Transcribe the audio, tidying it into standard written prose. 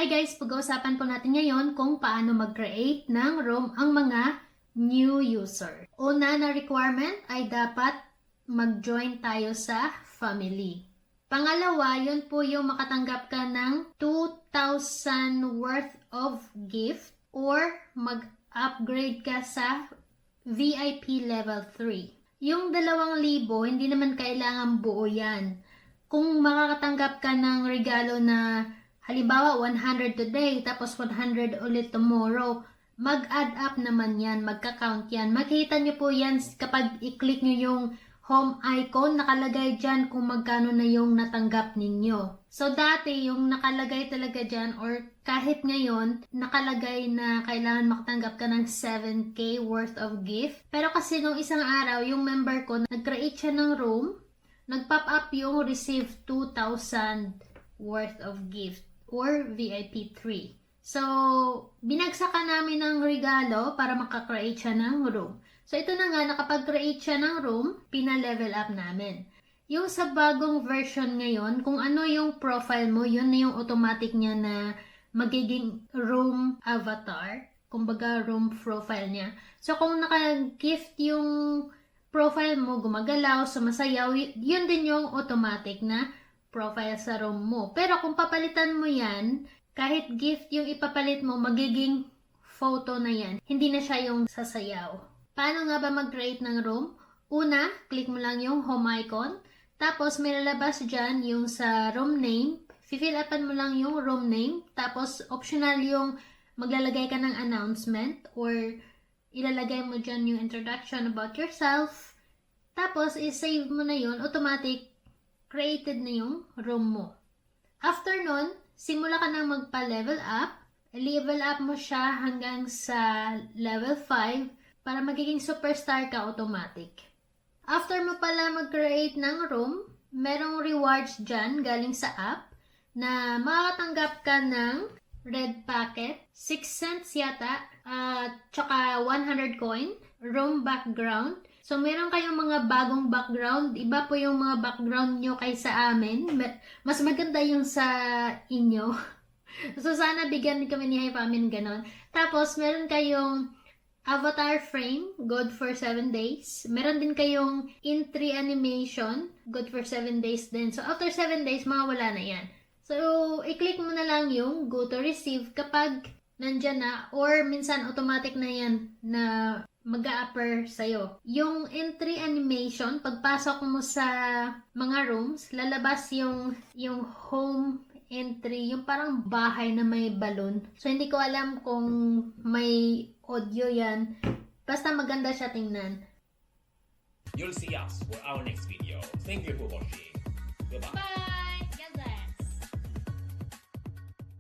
Hi guys! Pag-uusapan po natin ngayon kung paano mag-create ng room ang mga new user. Una na requirement ay dapat mag-join tayo sa family. Pangalawa, yun po yung makatanggap ka ng 2,000 worth of gift or mag-upgrade ka sa VIP level 3. Yung 2,000, hindi naman kailangan buo yan. Kung makakatanggap ka ng regalo na halimbawa 100 today, tapos 100 ulit tomorrow, mag-add up naman yan, magka-count yan. Makikita nyo po yan kapag i-click nyo yung home icon, nakalagay dyan kung magkano na yung natanggap ninyo. So dati yung nakalagay talaga dyan or kahit ngayon, nakalagay na kailangan makatanggap ka ng 7K worth of gift. Pero kasi nung isang araw, yung member ko, nag-create siya ng room, nag-pop up yung receive 2,000 worth of gift or VIP 3. So, binagsakan namin ng regalo para makakreate siya ng room. So, ito na nga, nakapag-create siya ng room, pina-level up namin. Yung sa bagong version ngayon, kung ano yung profile mo, yun na yung automatic niya na magiging room avatar. Kumbaga, room profile niya. So, kung naka-gift yung profile mo, gumagalaw, sumasayaw, yun din yung automatic na profile sa room mo. Pero kung papalitan mo yan, kahit gift yung ipapalit mo, magiging photo na yan. Hindi na siya yung sasayaw. Paano nga ba mag-create ng room? Una, click mo lang yung home icon. Tapos may lalabas dyan yung sa room name. Fill upan mo lang yung room name. Tapos optional yung maglalagay ka ng announcement or ilalagay mo dyan yung introduction about yourself. Tapos i-save mo na yun, automatic created na yung room mo. After nun, simula ka nang magpa-level up. Level up mo siya hanggang sa level 5 para magiging superstar ka automatic. After mo pala mag-create ng room, merong rewards dyan galing sa app na makakatanggap ka ng red packet, 6 cents yata, tsaka 100 coin, room background. So, meron kayong mga bagong background. Iba po yung mga background nyo kaysa amin. Mas maganda yung sa inyo. So, sana bigyan kami ni Hypamin ganon. Tapos, meron kayong avatar frame, good for 7 days. Meron din kayong in-3 animation, good for 7 days din. So, after 7 days, mawawala na yan. So, i-click mo na lang yung go to receive kapag nandyan na or minsan automatic na yan na mag-a-upper sa'yo. Yung entry animation, pagpasok mo sa mga rooms, lalabas yung home entry, yung parang bahay na may balon. So, hindi ko alam kung may audio yan. Basta maganda siya tingnan. You'll see us for our next video. Thank you for watching.